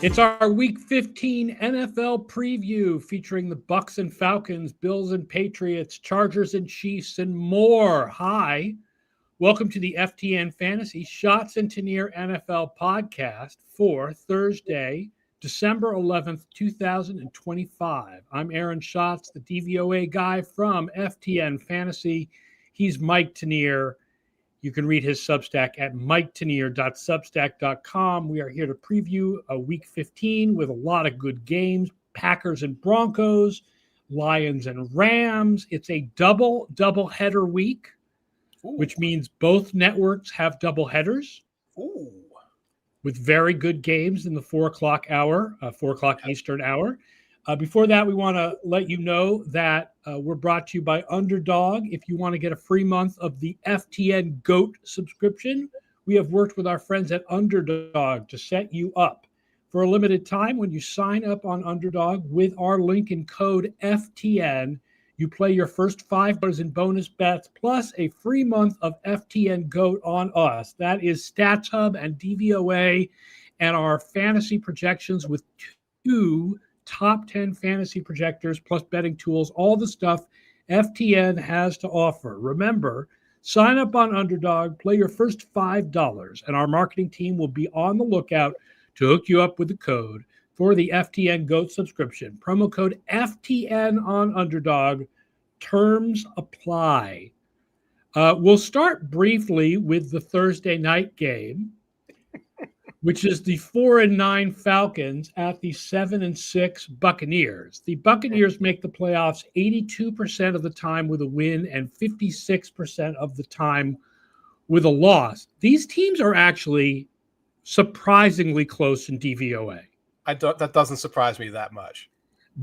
It's our Week 15 NFL preview featuring the Bucs and Falcons, Bills and Patriots, Chargers and Chiefs, and more. Hi, welcome to the FTN Fantasy Schatz and Tanier NFL podcast for Thursday, December 11th, 2025. I'm Aaron Schatz, the DVOA guy from FTN Fantasy. He's Mike Tanier. You can read his Substack at miketanier.substack.com. We are here to preview a Week 15 with a lot of good games. Packers and Broncos, Lions and Rams. It's a double header week, which means both networks have double headers with very good games in the 4 o'clock hour, 4 o'clock Eastern hour. Before that, we want to let you know that we're brought to you by Underdog. If you want to get a free month of the FTN GOAT subscription, we have worked with our friends at Underdog to set you up. For a limited time, when you sign up on Underdog with our link and code FTN, you play your first $5 in bonus bets plus a free month of FTN GOAT on us. That is Stats Hub and DVOA and our fantasy projections with 2 top 10 fantasy projectors plus betting tools, all the stuff FTN has to offer. Remember, sign up on Underdog, play your first $5, and our marketing team will be on the lookout to hook you up with the code for the FTN GOAT subscription. Promo code FTN on Underdog. Terms apply. We'll start briefly with the Thursday night game, which is the 4-9 Falcons at the 7-6 Buccaneers. The Buccaneers make the playoffs 82% of the time with a win and 56% of the time with a loss. These teams are actually surprisingly close in DVOA. That doesn't surprise me that much.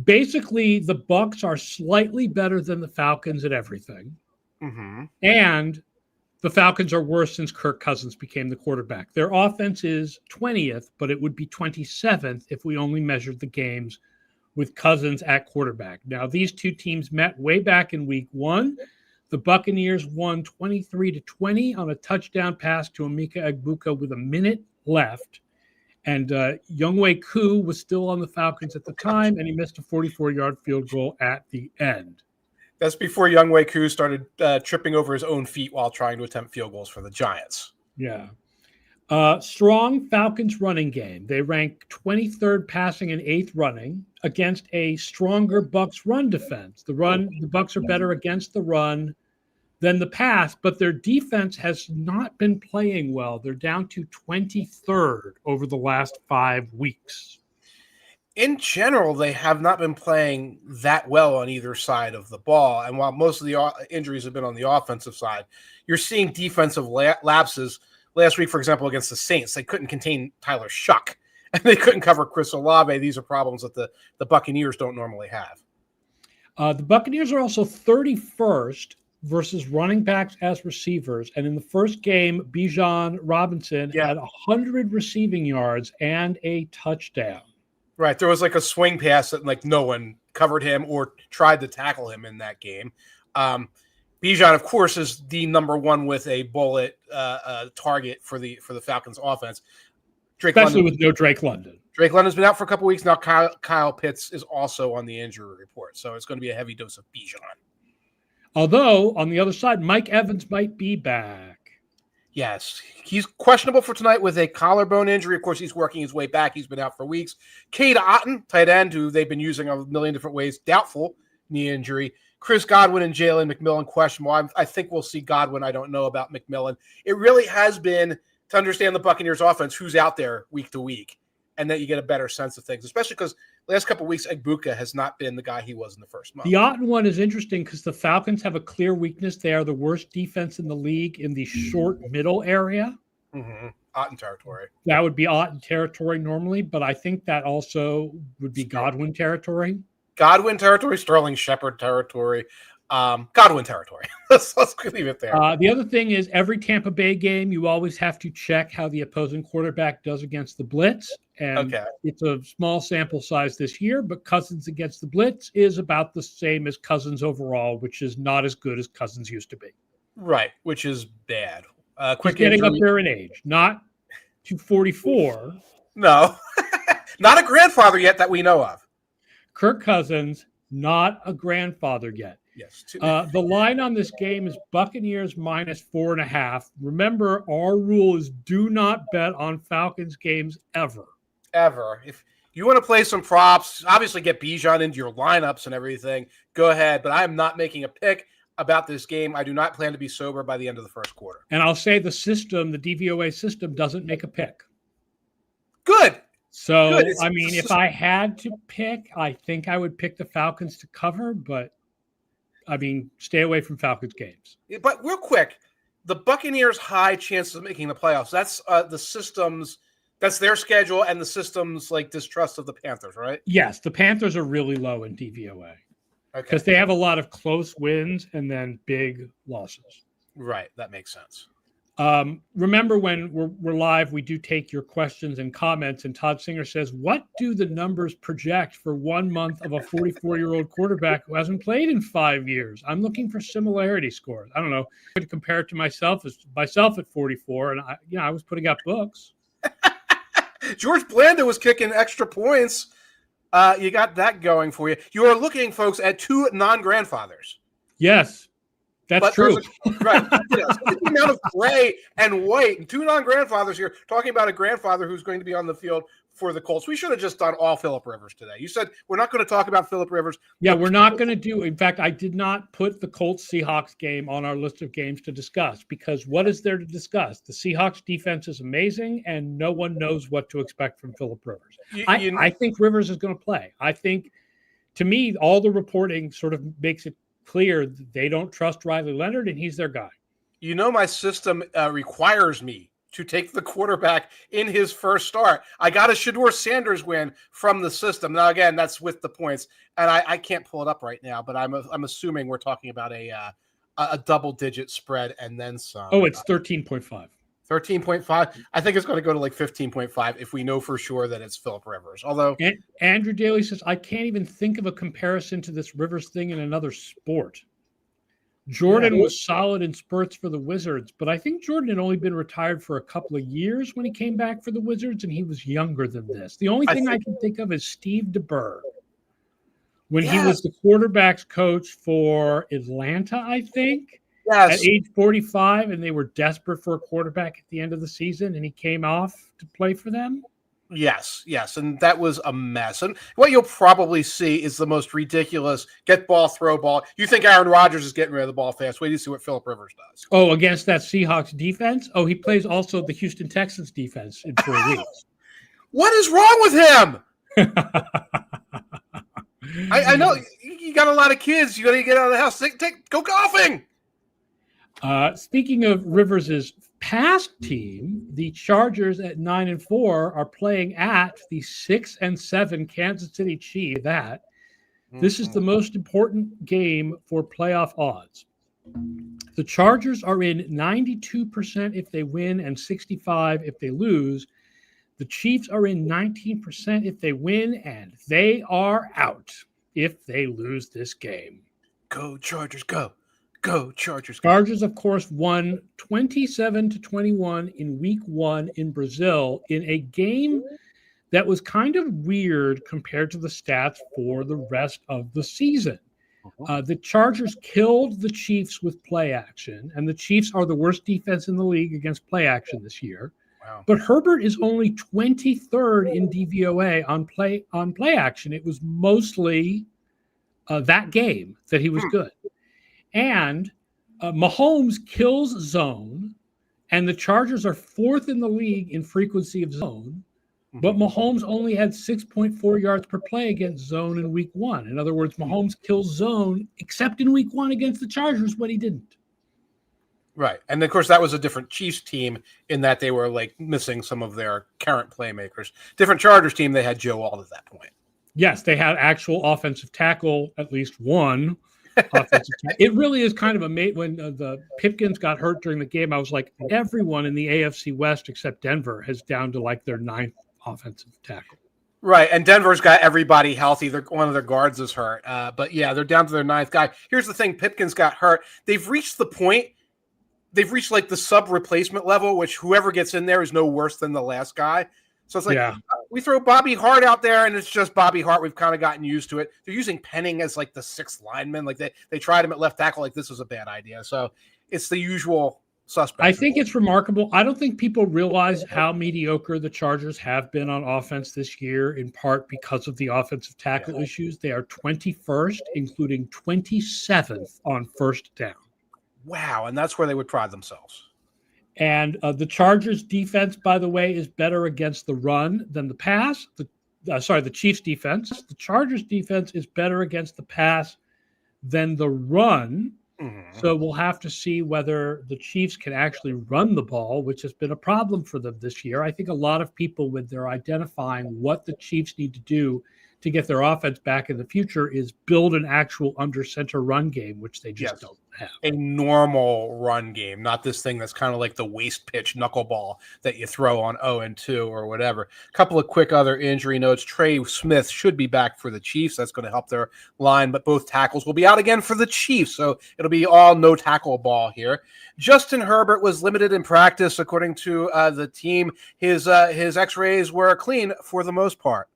Basically, the Bucs are slightly better than the Falcons at everything. Mm-hmm. And the Falcons are worse since Kirk Cousins became the quarterback. Their offense is 20th, but it would be 27th if we only measured the games with Cousins at quarterback. Now, these two teams met way back in week 1. The Buccaneers won 23-20 on a touchdown pass to Emeka Egbuka with a minute left. And Younghoe Koo was still on the Falcons at the time, and he missed a 44-yard field goal at the end. That's before Younghoe Koo started tripping over his own feet while trying to attempt field goals for the Giants. Yeah. Strong Falcons running game. They rank 23rd passing and 8th running against a stronger Bucs run defense. The Bucs are better against the run than the pass, but their defense has not been playing well. They're down to 23rd over the last 5 weeks. In general, they have not been playing that well on either side of the ball. And while most of the injuries have been on the offensive side, you're seeing defensive lapses. Last week, for example, against the Saints, they couldn't contain Tyler Shuck, and they couldn't cover Chris Olave. These are problems that the Buccaneers don't normally have. The Buccaneers are also 31st versus running backs as receivers. And in the first game, Bijan Robinson had 100 receiving yards and a touchdown. Right. There was like a swing pass that no one covered him or tried to tackle him in that game. Bijan, of course, is the number one with a bullet target for the Falcons offense. Especially with no Drake London. Drake London's been out for a couple weeks now. Kyle Pitts is also on the injury report. So it's going to be a heavy dose of Bijan. Although, on the other side, Mike Evans might be back. Yes, he's questionable for tonight with a collarbone injury. Of course, he's working his way back. He's been out for weeks. Cade Otton, tight end, who they've been using a million different ways, doubtful knee injury. Chris Godwin and Jalen McMillan, questionable. I think we'll see Godwin. I don't know about McMillan. It really has been, to understand the Buccaneers offense, who's out there week to week, and that you get a better sense of things, especially because last couple of weeks, Egbuka has not been the guy he was in the first month. The Otton one is interesting because the Falcons have a clear weakness. They are the worst defense in the league in the short middle area. Mm-hmm. Otton territory. That would be Otton territory normally, but I think that also would be Godwin territory. Godwin territory, Sterling Shepard territory. Godwin territory. let's leave it there. The other thing is every Tampa Bay game, you always have to check how the opposing quarterback does against the blitz. And it's a small sample size this year, but Cousins against the blitz is about the same as Cousins overall, which is not as good as Cousins used to be. Right, which is bad. Quick getting up there in age, not to 44. No, Not a grandfather yet that we know of. Kirk Cousins, not a grandfather yet. Yes. The line on this game is Buccaneers -4.5. Remember, our rule is do not bet on Falcons games ever. Ever. If you want to play some props, obviously get Bijan into your lineups and everything, go ahead. But I am not making a pick about this game. I do not plan to be sober by the end of the first quarter. And I'll say the system, the DVOA system, doesn't make a pick. Good. So, Good. I mean, if I had to pick, I think I would pick the Falcons to cover, but I mean, stay away from Falcons games. But real quick, the Buccaneers' high chances of making the playoffs, that's the system's, that's their schedule and the system's like distrust of the Panthers, right? Yes, the Panthers are really low in DVOA because they have a lot of close wins and then big losses. Right, that makes sense. Remember, when we're live, we do take your questions and comments. And Todd Singer says, what do the numbers project for 1 month of a 44-year-old quarterback who hasn't played in 5 years? I'm looking for similarity scores. I don't know. I could compare it to myself at 44, and I was putting out books. George Blanda was kicking extra points. You got that going for you. You are looking, folks, at two non-grandfathers. Yes. That's true. Right. Yes. The amount of gray and white and two non-grandfathers here talking about a grandfather who's going to be on the field for the Colts. We should have just done all Phillip Rivers today. You said we're not going to talk about Phillip Rivers. Yeah, we're not going to do. In fact, I did not put the Colts-Seahawks game on our list of games to discuss because what is there to discuss? The Seahawks defense is amazing, and no one knows what to expect from Phillip Rivers. I think Rivers is going to play. I think, to me, all the reporting sort of makes it clear they don't trust Riley Leonard, and he's their guy. You know, my system requires me to take the quarterback in his first start. I got a Shedeur Sanders win from the system. Now, again, that's with the points, and I can't pull it up right now, but I'm assuming we're talking about a double-digit spread and then some. Oh, it's 13.5. 13.5. I think it's going to go to like 15.5 if we know for sure that it's Phillip Rivers. Although Andrew Daly says, I can't even think of a comparison to this Rivers thing in another sport. Jordan was solid in spurts for the Wizards, but I think Jordan had only been retired for a couple of years when he came back for the Wizards, and he was younger than this. The only thing I can think of is Steve DeBerg. When he was the quarterback's coach for Atlanta, I think. At age 45, and they were desperate for a quarterback at the end of the season, and he came off to play for them? Yes, and that was a mess. And what you'll probably see is the most ridiculous get ball, throw ball. You think Aaron Rodgers is getting rid of the ball fast. Wait to see what Phillip Rivers does. Oh, against that Seahawks defense? Oh, he plays also the Houston Texans defense in 4 weeks. What is wrong with him? I know you got a lot of kids. You got to get out of the house. Go golfing. Speaking of Rivers' past team, the Chargers at 9-4 are playing at the 6-7 Kansas City Chiefs. This is the most important game for playoff odds. The Chargers are in 92% if they win and 65% if they lose. The Chiefs are in 19% if they win, and they are out if they lose this game. Go Chargers, go. Go Chargers. Chargers, of course, won 27-21 in week 1 in Brazil in a game that was kind of weird compared to the stats for the rest of the season. The Chargers killed the Chiefs with play action, and the Chiefs are the worst defense in the league against play action this year. Wow. But Herbert is only 23rd in DVOA on play action. It was mostly that game that he was good. And Mahomes kills zone, and the Chargers are 4th in the league in frequency of zone, but Mahomes only had 6.4 yards per play against zone in week 1. In other words, Mahomes kills zone, except in week 1 against the Chargers when he didn't. Right. And, of course, that was a different Chiefs team in that they were, like, missing some of their current playmakers. Different Chargers team, they had Joe Alt at that point. Yes, they had actual offensive tackle, at least one. It really is kind of amazing. When the Pipkins got hurt during the game, I was like, everyone in the AFC West except Denver has down to like their 9th offensive tackle. Right, and Denver's got everybody healthy. One of their guards is hurt. But, yeah, they're down to their 9th guy. Here's the thing. Pipkins got hurt. They've reached the point. They've reached, like, the sub-replacement level, which whoever gets in there is no worse than the last guy. So it's like, we throw Bobby Hart out there, and it's just Bobby Hart. We've kind of gotten used to it. They're using Penning as like the sixth lineman. Like they tried him at left tackle. Like this was a bad idea. So it's the usual suspect. I think it's remarkable. I don't think people realize how mediocre the Chargers have been on offense this year, in part because of the offensive tackle issues. They are 21st, including 27th on first down. Wow, and that's where they would pride themselves. And the Chargers defense, by the way, is better against the run than the pass. The Chiefs defense. The Chargers defense is better against the pass than the run. Mm-hmm. So we'll have to see whether the Chiefs can actually run the ball, which has been a problem for them this year. I think a lot of people, when they're identifying what the Chiefs need to do to get their offense back in the future, is build an actual under center run game, which they just don't have. A normal run game, not this thing that's kind of like the waist pitch knuckleball that you throw on 0-2 or whatever. A couple of quick other injury notes. Trey Smith should be back for the Chiefs. That's going to help their line, but both tackles will be out again for the Chiefs. So it'll be all no tackle ball here. Justin Herbert was limited in practice, according to the team. His x-rays were clean for the most part,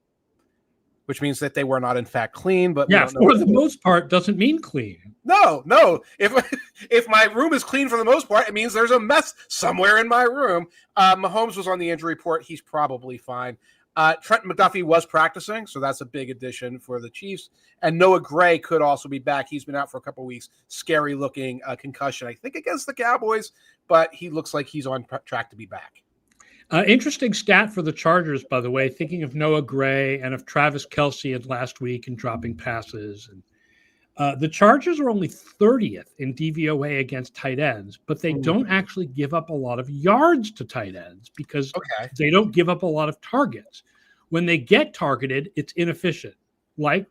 which means that they were not in fact clean. But for the most part doesn't mean clean. No. If my room is clean for the most part, it means there's a mess somewhere in my room. Mahomes was on the injury report. He's probably fine. Trent McDuffie was practicing, so that's a big addition for the Chiefs. And Noah Gray could also be back. He's been out for a couple of weeks. Scary looking concussion, I think, against the Cowboys, but he looks like he's on track to be back. Interesting stat for the Chargers, by the way, thinking of Noah Gray and of Travis Kelce in last week and dropping passes. And the Chargers are only 30th in DVOA against tight ends, but they don't actually give up a lot of yards to tight ends because they don't give up a lot of targets. When they get targeted, it's inefficient. Like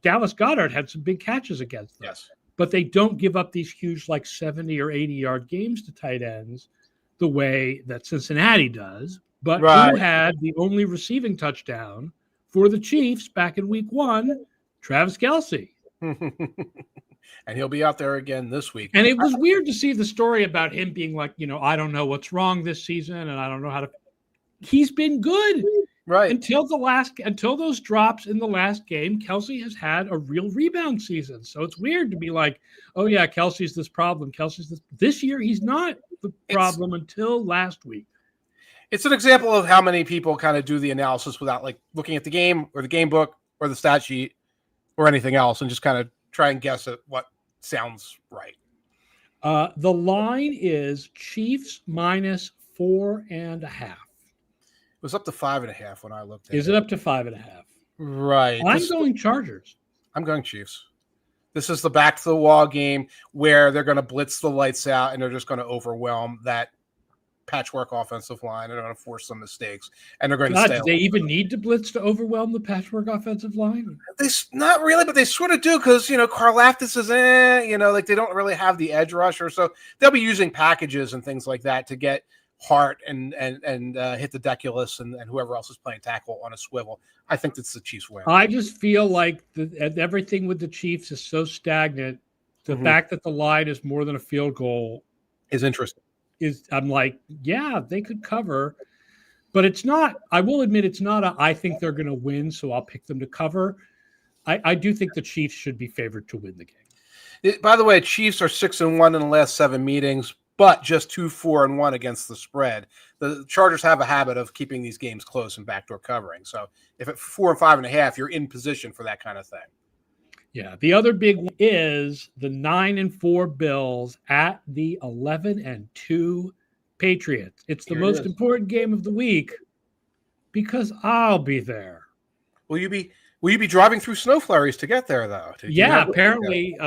Dallas Goedert had some big catches against them. Yes. But they don't give up these huge, like 70 or 80-yard games to tight ends the way that Cincinnati does. But who had the only receiving touchdown for the Chiefs back in week 1? Travis Kelce. And he'll be out there again this week. And it was weird to see the story about him being like, I don't know what's wrong this season, and I don't know how to. He's been good, right? Until those drops in the last game. Kelce has had a real rebound season, so it's weird to be like, oh yeah, Kelce's this problem. This year. He's not the problem until last week. It's an example of how many people kind of do the analysis without like looking at the game or the game book or the stat sheet or anything else, and just kind of try and guess at what sounds right. The line is Chiefs minus 4.5. It was up to 5.5 when I looked at it. Is it up to 5.5? Right. I'm going Chargers. I'm going Chiefs. This is the back to the wall game where they're going to blitz the lights out and they're just going to overwhelm that patchwork offensive line. They're going to force some mistakes, and they're going to stay. Do they even need to blitz to overwhelm the patchwork offensive line? Not really, but they sort of do because Karlaftis is like they don't really have the edge rusher, so they'll be using packages and things like that to get Hart and hit the Deculus and whoever else is playing tackle on a swivel. I think that's the Chiefs win. I just feel like everything with the Chiefs is so stagnant. The fact that the line is more than a field goal is interesting. I'm like, yeah, they could cover, but it's not. I will admit it's not I think they're going to win, so I'll pick them to cover. I do think the Chiefs should be favored to win the game. By the way, Chiefs are 6-1 in the last 7 meetings, but just 2-4-1 against the spread. The Chargers have a habit of keeping these games close and backdoor covering. So if at 4 and 5.5, you're in position for that kind of thing. Yeah, the other big one is the 9-4 Bills at the 11-2 Patriots. It's the most important game of the week because I'll be there. Will you be driving through snow flurries to get there, though? Apparently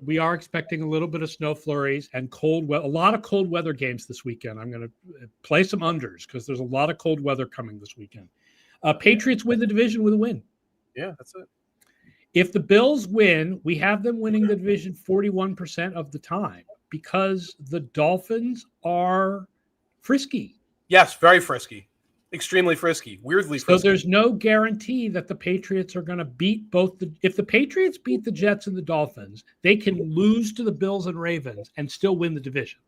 we are expecting a little bit of snow flurries and a lot of cold weather games this weekend. I'm going to play some unders because there's a lot of cold weather coming this weekend. Patriots win the division with a win. Yeah, that's it. If the Bills win, we have them winning the division 41% of the time because the Dolphins are frisky. Yes, very frisky. Extremely frisky. Weirdly frisky. So there's no guarantee that the Patriots are going to beat if the Patriots beat the Jets and the Dolphins, they can lose to the Bills and Ravens and still win the division.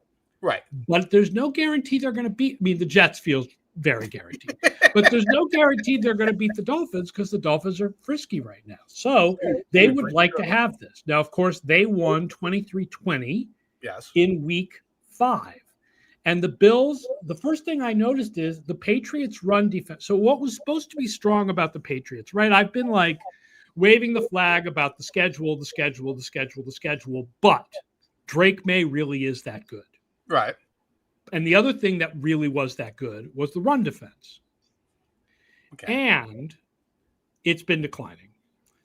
Right. But there's no guarantee they're going to beat. I mean, the Jets feels very guaranteed. But there's no guarantee they're going to beat the Dolphins because the Dolphins are frisky right now. So they would like to have this. Now, of course, they won 23-20 in week 5. And the Bills, the first thing I noticed is the Patriots run defense. So what was supposed to be strong about the Patriots, right? I've been like waving the flag about the schedule, but Drake May really is that good. Right. And the other thing that really was that good was the run defense. Okay. And it's been declining.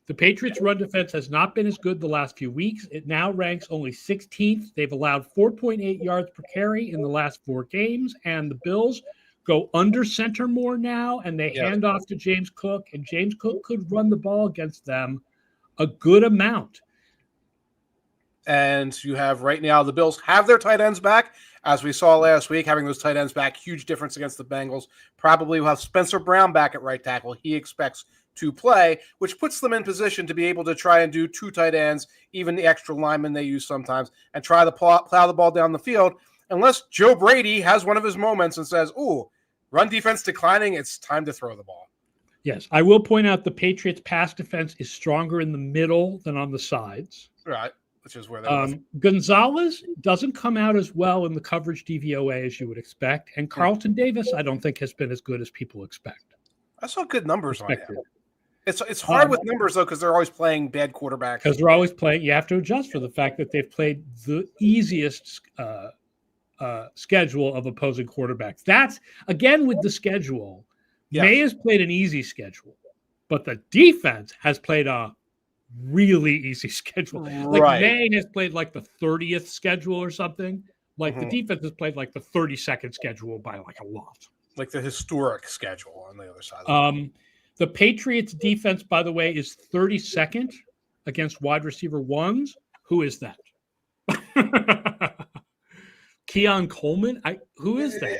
The Patriots' run defense has not been as good the last few weeks. It now ranks only 16th. They've allowed 4.8 yards per carry in the last 4 games, and the Bills go under center more now, and they hand off to James Cook, and James Cook could run the ball against them a good amount. And you have right now the Bills have their tight ends back. As we saw last week, having those tight ends back, huge difference against the Bengals. Probably will have Spencer Brown back at right tackle. He expects to play, which puts them in position to be able to try and do 2 tight ends, even the extra linemen they use sometimes, and try to plow the ball down the field. Unless Joe Brady has one of his moments and says, ooh, run defense declining, it's time to throw the ball. Yes, I will point out the Patriots' pass defense is stronger in the middle than on the sides. Right. Which is where they Gonzalez doesn't come out as well in the coverage DVOA as you would expect. And Carlton Davis, I don't think, has been as good as people expect. I saw good numbers on him. It's hard with numbers, though, because they're always playing bad quarterbacks. Because they're always playing. You have to adjust for the fact that they've played the easiest schedule of opposing quarterbacks. That's, again, with the schedule. Yes. May has played an easy schedule, but the defense has played a really easy schedule. Like May has played like the 30th schedule or something. Like the defense has played like the 32nd schedule by like a lot. Like the historic schedule on the other side. The Patriots defense, by the way, is 32nd against wide receiver ones. Who is that? Keon Coleman? Who is that?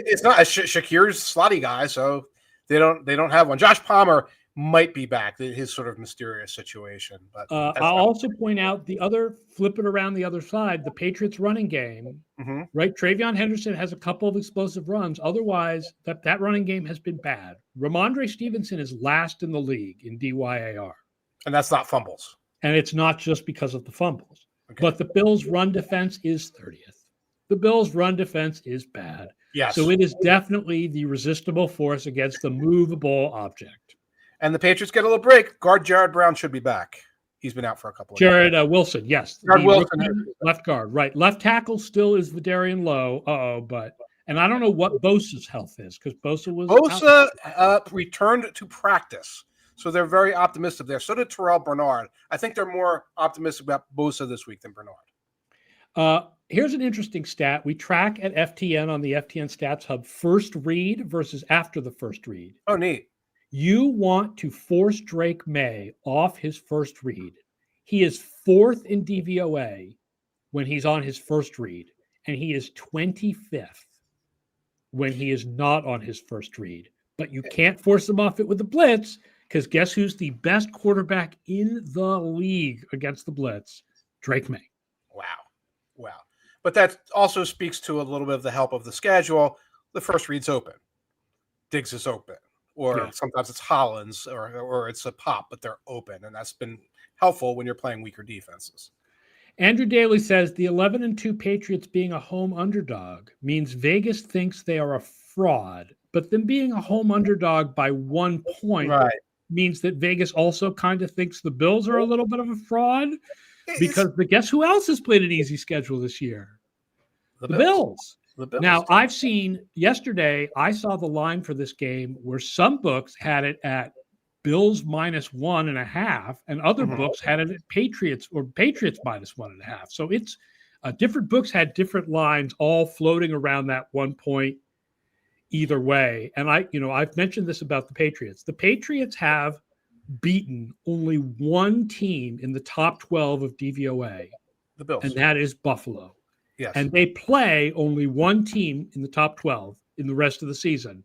It's not Shakir's slotty guy, so they don't have one. Josh Palmer might be back. His sort of mysterious situation. But I'll also point out flip it around the other side, the Patriots running game, right? Travion Henderson has a couple of explosive runs. Otherwise, that running game has been bad. Ramondre Stevenson is last in the league in DYAR. And that's not fumbles. And it's not just because of the fumbles. Okay. But the Bills' run defense is 30th. The Bills' run defense is bad. Yes. So it is definitely the resistible force against the movable object. And the Patriots get a little break. Guard Jared Brown should be back. He's been out for a couple of Jared Wilson, yes. Jared Wilson. Left guard, right. Left tackle still is Vidarian Lowe. And I don't know what Bosa's health is because Bosa returned to practice. So they're very optimistic there. So did Terrell Bernard. I think they're more optimistic about Bosa this week than Bernard. Here's an interesting stat. We track at FTN on the FTN Stats Hub first read versus after the first read. Oh, neat. You want to force Drake May off his first read. He is 4th in DVOA when he's on his first read, and he is 25th when he is not on his first read. But you can't force him off it with the blitz because guess who's the best quarterback in the league against the blitz? Drake May. Wow. But that also speaks to a little bit of the help of the schedule. The first read's open. Diggs is open. Or sometimes it's Hollins or it's a pop, but they're open. And that's been helpful when you're playing weaker defenses. Andrew Daly says the 11-2 Patriots being a home underdog means Vegas thinks they are a fraud, but them being a home underdog by 1 point means that Vegas also kind of thinks the Bills are a little bit of a fraud because guess who else has played an easy schedule this year? The Bills. Now, I've seen yesterday, I saw the line for this game where some books had it at Bills -1.5, and other books had it at Patriots -1.5. So it's different books had different lines all floating around that 1 point either way. And I've mentioned this about the Patriots. The Patriots have beaten only one team in the top 12 of DVOA, the Bills, and that is Buffalo. Yes. And they play only one team in the top 12 in the rest of the season,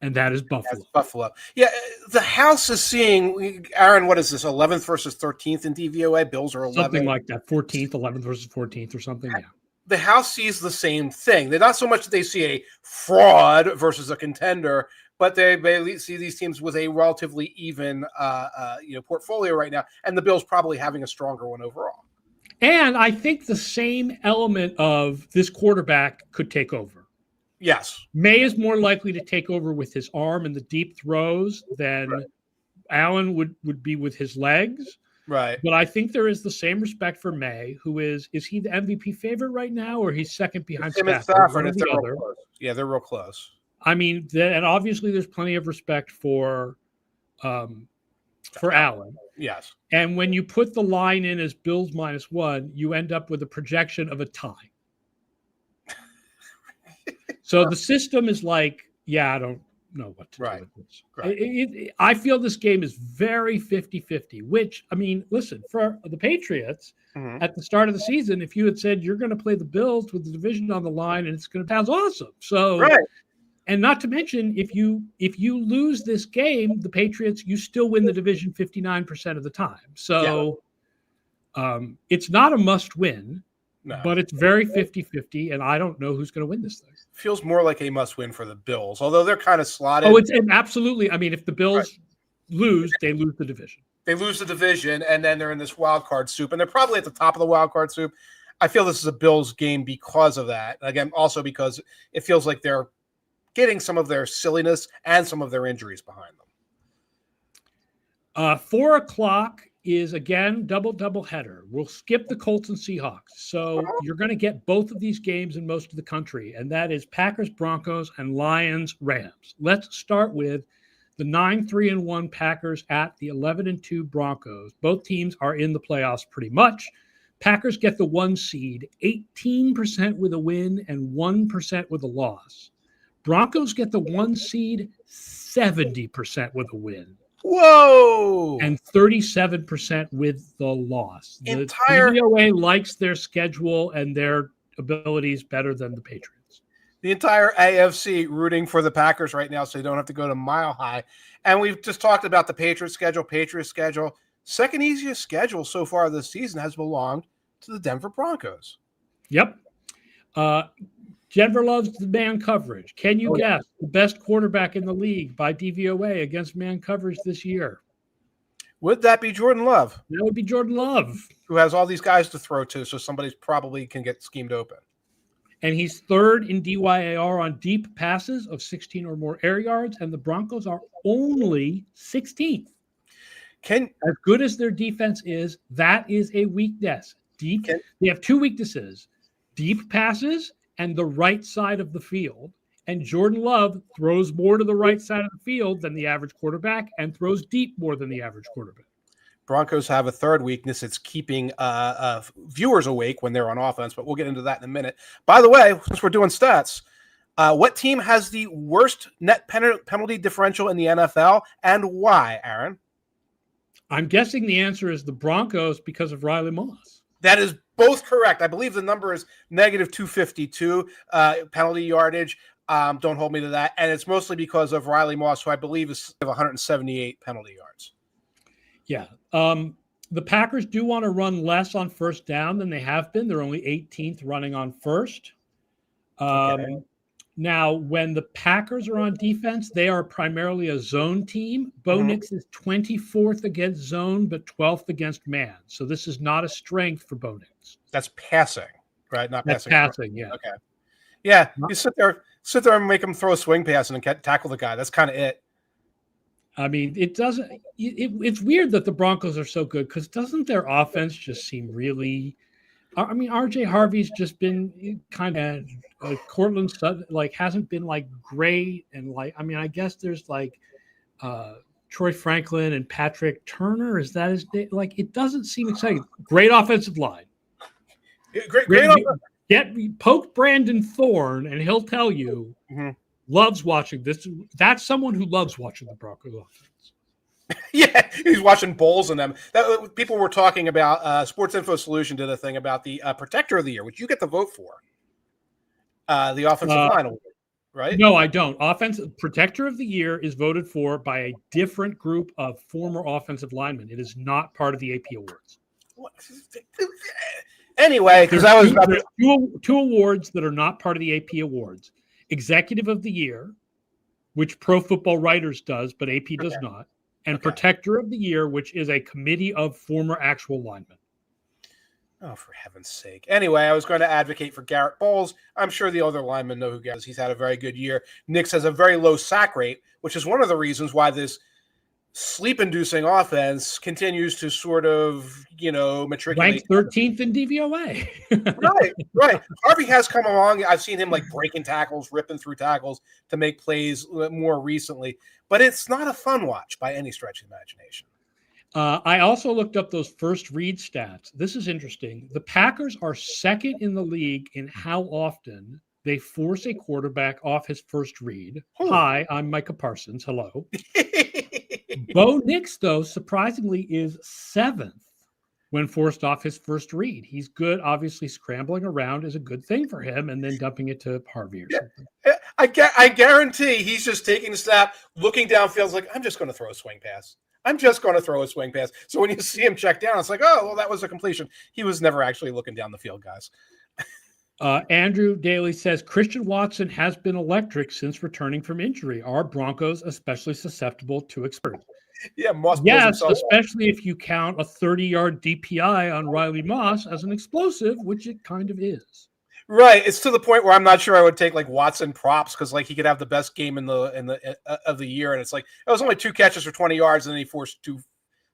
and that is Buffalo. That's Buffalo. Yeah, the house is seeing, Aaron, what is this, 11th versus 13th in DVOA? Bills are 11th. Something like that, 14th, 11th versus 14th or something, yeah. the house sees the same thing. They're not so much that they see a fraud versus a contender, but they see these teams with a relatively even portfolio right now, and the Bills probably having a stronger one overall. And I think the same element of this quarterback could take over. Yes. May is more likely to take over with his arm and the deep throws than Allen would be with his legs. Right. But I think there is the same respect for May, who is he the MVP favorite right now, or he's second behind Stafford? One or the other. Yeah, they're real close. I mean, and obviously there's plenty of respect for Allen. Yes. And when you put the line in as Bills -1, you end up with a projection of a tie. So the system is like, I don't know what to do with this. Right. I feel this game is very 50-50, which, I mean, listen, for the Patriots at the start of the season, if you had said you're going to play the Bills with the division on the line and it's going to sound awesome. So, and not to mention, if you lose this game, the Patriots, you still win the division 59% of the time. So it's not a must win. No. But it's very 50-50, and I don't know who's going to win this thing. Feels more like a must-win for the Bills, although they're kind of slotted. Oh, it's absolutely. I mean, if the Bills lose, they lose the division. They lose the division, and then they're in this wild card soup, and they're probably at the top of the wild card soup. I feel this is a Bills game because of that. Again, also because it feels like they're getting some of their silliness and some of their injuries behind them. 4 o'clock is, again, double header. We'll skip the Colts and Seahawks. So you're going to get both of these games in most of the country, and that is Packers, Broncos, and Lions, Rams. Let's start with the 9-3-1 Packers at the 11-2 Broncos. Both teams are in the playoffs pretty much. Packers get the 1 seed, 18% with a win and 1% with a loss. Broncos get the 1 seed, 70% with a win. Whoa! And 37% with the loss. The DVOA likes their schedule and their abilities better than the Patriots. The entire AFC rooting for the Packers right now, so they don't have to go to Mile High. And we've just talked about the Patriots schedule. Second easiest schedule so far this season has belonged to the Denver Broncos. Yep. Denver loves the man coverage. Can you guess the best quarterback in the league by DVOA against man coverage this year? Would that be Jordan Love? That would be Jordan Love. Who has all these guys to throw to, so somebody's probably can get schemed open. And he's third in DYAR on deep passes of 16 or more air yards, and the Broncos are only 16th. As good as their defense is, that is a weakness. They have 2 weaknesses: deep passes and the right side of the field. And Jordan Love throws more to the right side of the field than the average quarterback and throws deep more than the average quarterback. Broncos have a third weakness. It's keeping viewers awake when they're on offense, but we'll get into that in a minute. By the way, since we're doing stats, what team has the worst net penalty differential in the NFL and why, Aaron? I'm guessing the answer is the Broncos because of Riley Moss. That is both correct. I believe the number is negative 252 penalty yardage. Don't hold me to that. And it's mostly because of Riley Moss, who I believe is 178 penalty yards. Yeah. The Packers do want to run less on first down than they have been. They're only 18th running on first. Now, when the Packers are on defense, they are primarily a zone team. Bo Nix is 24th against zone, but 12th against man. So this is not a strength for Bo Nix. That's passing, right? Not That's passing. Yeah. Okay. Yeah, you sit there and make him throw a swing pass and tackle the guy. That's kind of it. I mean, it doesn't. It's weird that the Broncos are so good because doesn't their offense just seem really? I mean, RJ Harvey's just been kind of Cortland Sutton, hasn't been great, and I guess there's Troy Franklin and Patrick Turner. Is that his name? It doesn't seem exciting. Great offensive line. Great. Poke Brandon Thorne, and he'll tell you. Loves watching this. That's someone who loves watching the Broncos offense. Yeah, he's watching bowls in them. People were talking about. Sports Info Solution did a thing about the Protector of the Year, which you get to vote for. The offensive line award, right? No, I don't. Protector of the Year is voted for by a different group of former offensive linemen. It is not part of the AP awards. Anyway, because I was about to... two awards that are not part of the AP awards. Executive of the Year, which Pro Football Writers does, but AP does not. And Protector of the Year, which is a committee of former actual linemen. Oh, for heaven's sake. Anyway, I was going to advocate for Garrett Bowles. I'm sure the other linemen know who Garrett is. He's had a very good year. Nix has a very low sack rate, which is one of the reasons why this sleep-inducing offense continues to sort of, matriculate. Ranked 13th in DVOA. Right. Harvey has come along. I've seen him breaking tackles, ripping through tackles to make plays more recently. But it's not a fun watch by any stretch of the imagination. I also looked up those first read stats. This is interesting. The Packers are second in the league in how often they force a quarterback off his first read. Hi, I'm Micah Parsons. Hello. Bo Nix, though, surprisingly, is seventh when forced off his first read. He's good. Obviously, scrambling around is a good thing for him, and then dumping it to Harvey or something. I guarantee he's just taking the snap, looking downfield, like, I'm just going to throw a swing pass. So when you see him check down, it's like, oh, well, that was a completion. He was never actually looking down the field, guys. Andrew Daly says, Christian Watson has been electric since returning from injury. Are Broncos especially susceptible to experts? Yeah, Moss. Yes, especially if you count a 30-yard DPI on Riley Moss as an explosive, which it kind of is. Right. It's to the point where I'm not sure I would take Watson props because he could have the best game in the of the year, and it's it was only 2 catches for 20 yards, and then he forced 2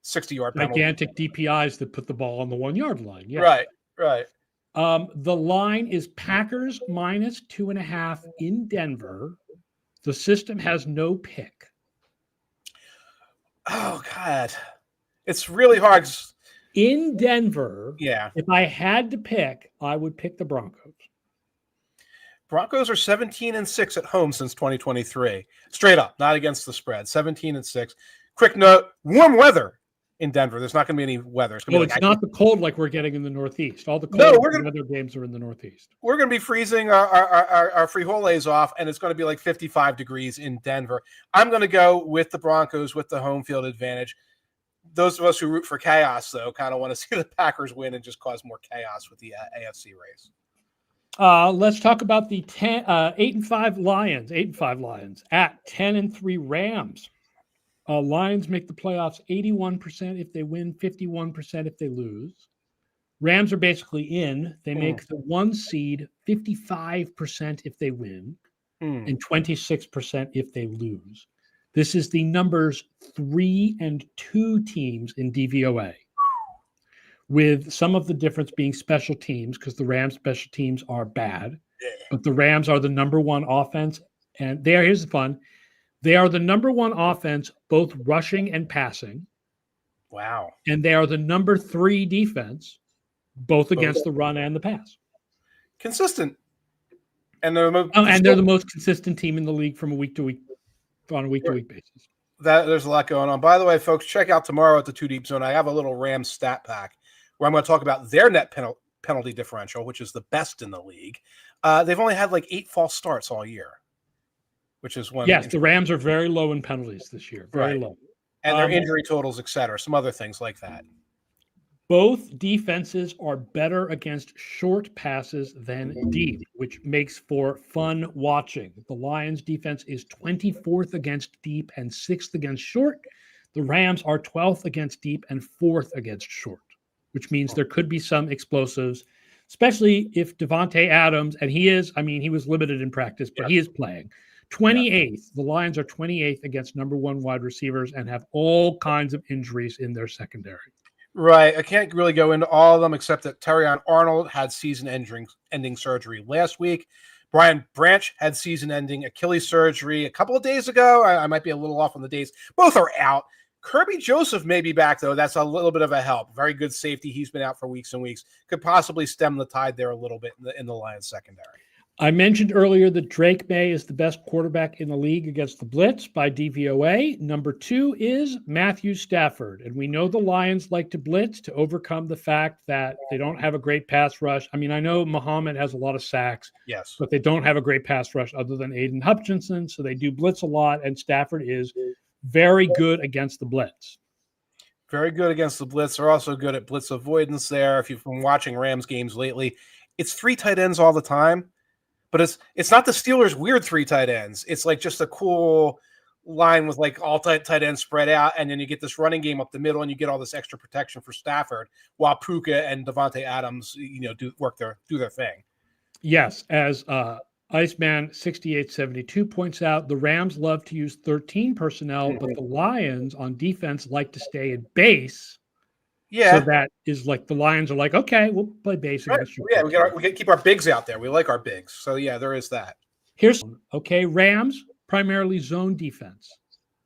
60-yard penalties. Gigantic DPIs that put the ball on the 1-yard line. Yeah. Right. The line is Packers minus 2.5 in Denver. The system has no pick. Oh, God. It's really hard. In Denver, yeah. If I had to pick, I would pick the Broncos. Broncos are 17-6 at home since 2023. Straight up, not against the spread. 17-6. Quick note, warm weather in Denver. There's not going to be any weather. It's not the cold like we're getting in the Northeast. All the cold weather games are in the Northeast. We're going to be freezing our frijoles off, and it's going to be 55 degrees in Denver. I'm going to go with the Broncos with the home field advantage. Those of us who root for chaos, though, kind of want to see the Packers win and just cause more chaos with the AFC race. Let's talk about the 8-5 Lions. 8-5 Lions at 10-3 Rams. Lions make the playoffs 81% if they win, 51% if they lose. Rams are basically in. They make the 1 seed 55% if they win, and 26% if they lose. This is the numbers 3 and 2 teams in DVOA, with some of the difference being special teams because the Rams special teams are bad, but the Rams are the number 1 offense. And here's the fun. They are the number 1 offense, both rushing and passing. Wow. And they are the number 3 defense, both against the run and the pass. Consistent. And they're the most consistent team in the league from week to week basis. There's a lot going on. By the way, folks, check out tomorrow at the 2 Deep Zone. I have a little Rams stat pack where I'm going to talk about their net penalty differential, which is the best in the league. They've only had 8 false starts all year, which is one. Yes, the Rams are very low in penalties this year. Very low. And their injury totals, et cetera, some other things like that. Both defenses are better against short passes than deep, which makes for fun watching. The Lions defense is 24th against deep and 6th against short. The Rams are 12th against deep and 4th against short, which means there could be some explosives, especially if Devontae Adams, and he was limited in practice, but he is playing. 28th. The Lions are 28th against number 1 wide receivers and have all kinds of injuries in their secondary. Right. I can't really go into all of them except that Terrion Arnold had season-ending surgery last week. Brian Branch had season-ending Achilles surgery a couple of days ago. I might be a little off on the days. Both are out. Kirby Joseph may be back, though. That's a little bit of a help. Very good safety. He's been out for weeks and weeks. Could possibly stem the tide there a little bit in the Lions secondary. I mentioned earlier that Drake May is the best quarterback in the league against the blitz by DVOA. Number 2 is Matthew Stafford. And we know the Lions like to blitz to overcome the fact that they don't have a great pass rush. I mean, I know Muhammad has a lot of sacks, yes, but they don't have a great pass rush other than Aiden Hutchinson. So they do blitz a lot, and Stafford is very good against the blitz. Very good against the blitz. They're also good at blitz avoidance there. If you've been watching Rams games lately, it's 3 tight ends all the time, but it's not the Steelers' weird 3 tight ends. It's like just a cool line with like all tight ends spread out, and then you get this running game up the middle, and you get all this extra protection for Stafford while Puka and Devontae Adams, do their thing. Yes, as Iceman 6872 points out, the Rams love to use 13 personnel, but the Lions on defense like to stay in base. Yeah. So that is like the Lions are like, okay, we'll play base. Right. Yeah, we got to keep our bigs out there. We like our bigs. So yeah, there is that. Here's Rams primarily zone defense.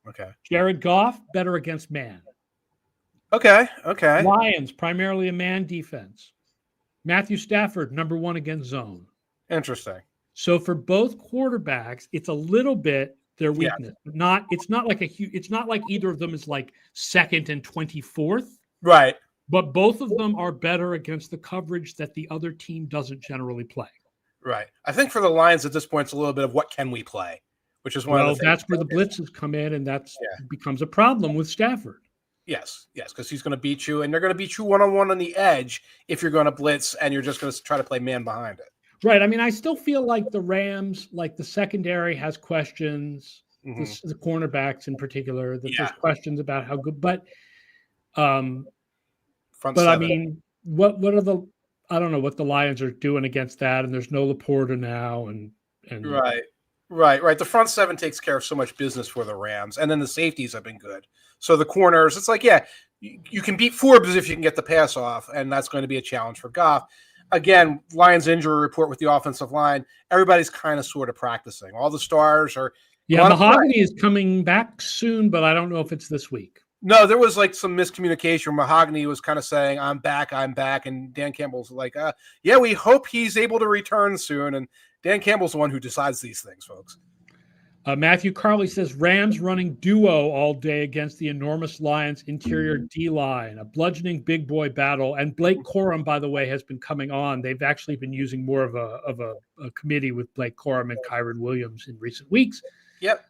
Okay. Jared Goff better against man. Okay. Lions primarily a man defense. Matthew Stafford number 1 against zone. Interesting. So for both quarterbacks, it's a little bit their weakness. Yeah. It's not like either of them is like 2nd and 24th. Right. But both of them are better against the coverage that the other team doesn't generally play. Right. I think for the Lions at this point, it's a little bit of what can we play, which is one of the things. That's where the blitzes come in, and becomes a problem with Stafford. Yes, because he's going to beat you, and they're going to beat you one-on-one on the edge if you're going to blitz, and you're just going to try to play man behind it. Right. I mean, I still feel like the Rams, like the secondary has questions, the cornerbacks in particular, that there's questions about how good, but I mean, what are I don't know what the Lions are doing against that, and there's no Laporta now, and right. The front 7 takes care of so much business for the Rams, and then the safeties have been good. So the corners, it's like, you can beat Forbes if you can get the pass off, and that's going to be a challenge for Goff. Again, Lions injury report with the offensive line. Everybody's kind of sort of practicing. All the stars are. Yeah, Mahogany is coming back soon, but I don't know if it's this week. No, there was like some miscommunication. Mahogany was kind of saying, I'm back. And Dan Campbell's like, we hope he's able to return soon. And Dan Campbell's the one who decides these things, folks. Matthew Carley says, Rams running duo all day against the enormous Lions interior D-line, a bludgeoning big boy battle. And Blake Corum, by the way, has been coming on. They've actually been using more of a committee with Blake Corum and Kyron Williams in recent weeks. Yep.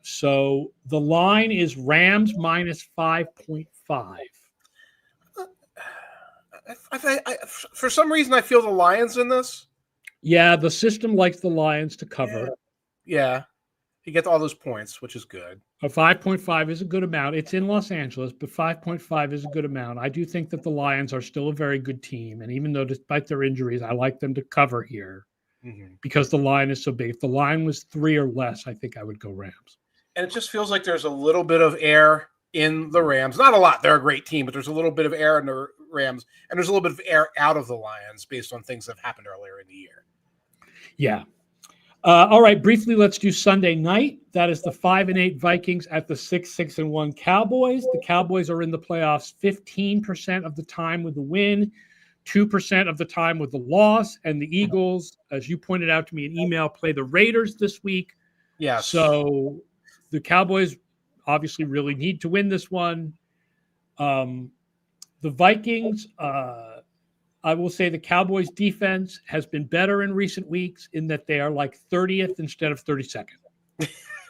So the line is Rams minus 5.5. For some reason, I feel the Lions in this. Yeah, the system likes the Lions to cover. Yeah. You get all those points, which is good. A 5.5 is a good amount. It's in Los Angeles, but 5.5 is a good amount. I do think that the Lions are still a very good team. And even though despite their injuries, I like them to cover here because the line is so big. If the line was 3 or less, I think I would go Rams. And it just feels like there's a little bit of air in the Rams. Not a lot. They're a great team, but there's a little bit of air in the Rams. And there's a little bit of air out of the Lions based on things that have happened earlier in the year. Yeah. All right, briefly, let's do Sunday night. That is the 5-8 Vikings at the 6-1 Cowboys. The Cowboys are in the playoffs 15% of the time with the win, 2% of the time with the loss. And the Eagles, as you pointed out to me in email, play the Raiders this week. Yeah. So the Cowboys obviously really need to win this one. The Vikings, I will say the Cowboys defense has been better in recent weeks in that they are like 30th instead of 32nd.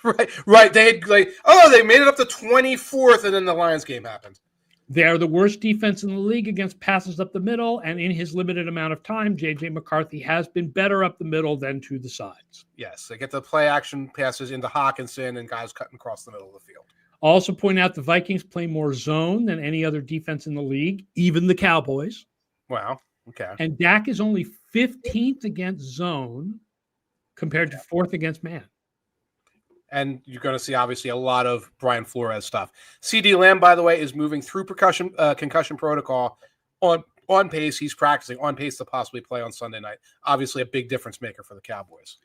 Right. They had they made it up to 24th, and then the Lions game happened. They are the worst defense in the league against passes up the middle, and in his limited amount of time, J.J. McCarthy has been better up the middle than to the sides. Yes, they get the play action passes into Hawkinson and guys cutting across the middle of the field. Also point out the Vikings play more zone than any other defense in the league, even the Cowboys. Wow. Okay. And Dak is only 15th against zone compared to 4th against man. And you're going to see, obviously, a lot of Brian Flores stuff. CeeDee Lamb, by the way, is moving through concussion protocol on pace. He's practicing on pace to possibly play on Sunday night. Obviously, a big difference maker for the Cowboys.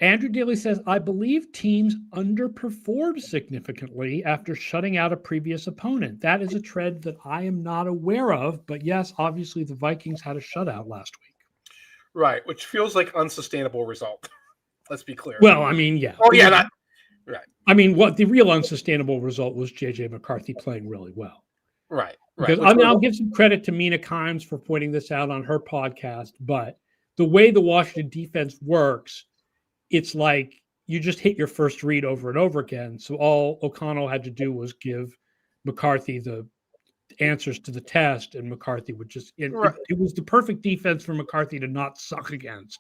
Andrew Daly says, I believe teams underperformed significantly after shutting out a previous opponent. That is a trend that I am not aware of. But yes, obviously, the Vikings had a shutout last week. Right, which feels like an unsustainable result. Let's be clear. Well, I mean, yeah. Oh, yeah. Right. I mean, what the real unsustainable result was J.J. McCarthy playing really well. Right. Because I'll give some credit to Mina Kimes for pointing this out on her podcast. But the way the Washington defense works, it's like you just hit your first read over and over again. So all O'Connell had to do was give McCarthy the answers to the test, and McCarthy would just it was the perfect defense for McCarthy to not suck against.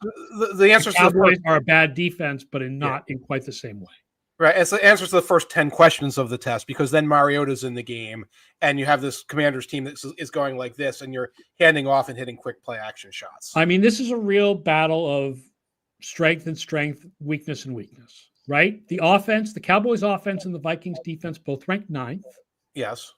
The answers the Cowboys are a bad defense, but in quite the same way. Right. It's the answers to the first 10 questions of the test, because then Mariota's in the game and you have this Commanders team that is going like this, and you're handing off and hitting quick play action shots. I mean, this is a real battle of strength and strength, weakness and weakness, right? The offense, the Cowboys offense and the Vikings defense both ranked 9th. Yes.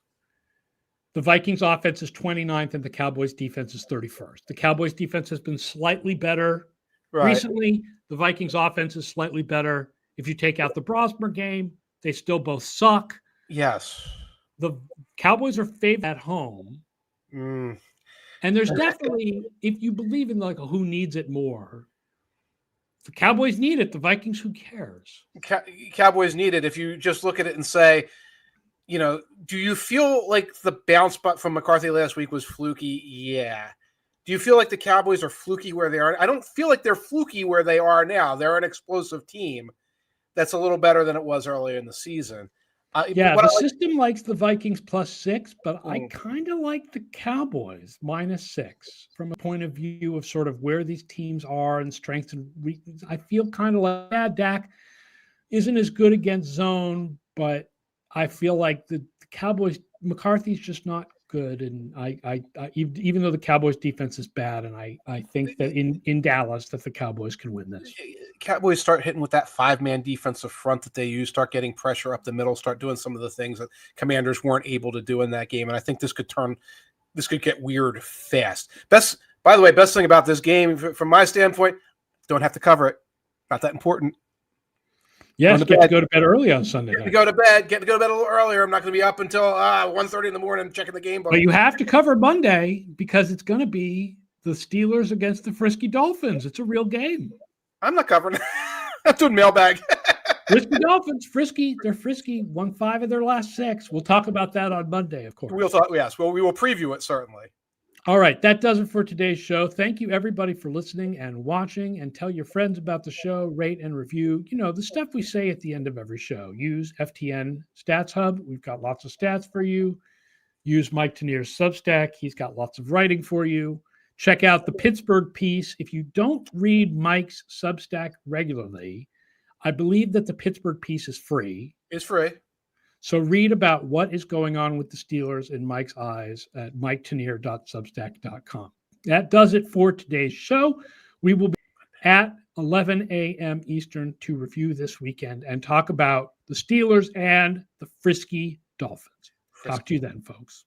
The Vikings offense is 29th and the Cowboys defense is 31st. The Cowboys defense has been slightly better recently. The Vikings offense is slightly better. If you take out the Brosmer game, they still both suck. Yes. The Cowboys are favored at home. And there's definitely, if you believe in like a who needs it more, the Cowboys need it. The Vikings, who cares? Cowboys need it. If you just look at it and say, you know, do you feel like the bounce back from McCarthy last week was fluky? Yeah. Do you feel like the Cowboys are fluky where they are? I don't feel like they're fluky where they are now. They're an explosive team that's a little better than it was earlier in the season. The system likes the Vikings +6, but I kind of like the Cowboys -6 from a point of view of sort of where these teams are and strengths and weaknesses. I feel kind of like Dak isn't as good against zone, but I feel like the Cowboys, McCarthy's just not good. And I even though the Cowboys defense is bad, and I think that in Dallas that the Cowboys can win this. Cowboys start hitting with that 5-man defensive front that they use, start getting pressure up the middle, start doing some of the things that Commanders weren't able to do in that game. And I think this could get weird fast. By the way, best thing about this game from my standpoint, don't have to cover it. Not that important. Yes, get to go to bed early on Sunday. Get to go to bed a little earlier. I'm not going to be up until 1:30 in the morning checking the game book. But you have to cover Monday because it's going to be the Steelers against the Frisky Dolphins. It's a real game. I'm not covering. I'm doing mailbag. Frisky Dolphins, frisky. They're frisky. Won 5 of their last 6. We'll talk about that on Monday, of course. We'll talk. Yes. Well, we will preview it certainly. All right, that does it for today's show. Thank you, everybody, for listening and watching. And tell your friends about the show. Rate and review. You know, the stuff we say at the end of every show. Use FTN Stats Hub. We've got lots of stats for you. Use Mike Tanier's Substack. He's got lots of writing for you. Check out the Pittsburgh piece. If you don't read Mike's Substack regularly, I believe that the Pittsburgh piece is free. It's free. So read about what is going on with the Steelers in Mike's eyes at miketanier.substack.com. That does it for today's show. We will be at 11 a.m. Eastern to review this weekend and talk about the Steelers and the Frisky Dolphins. Talk to you then, folks.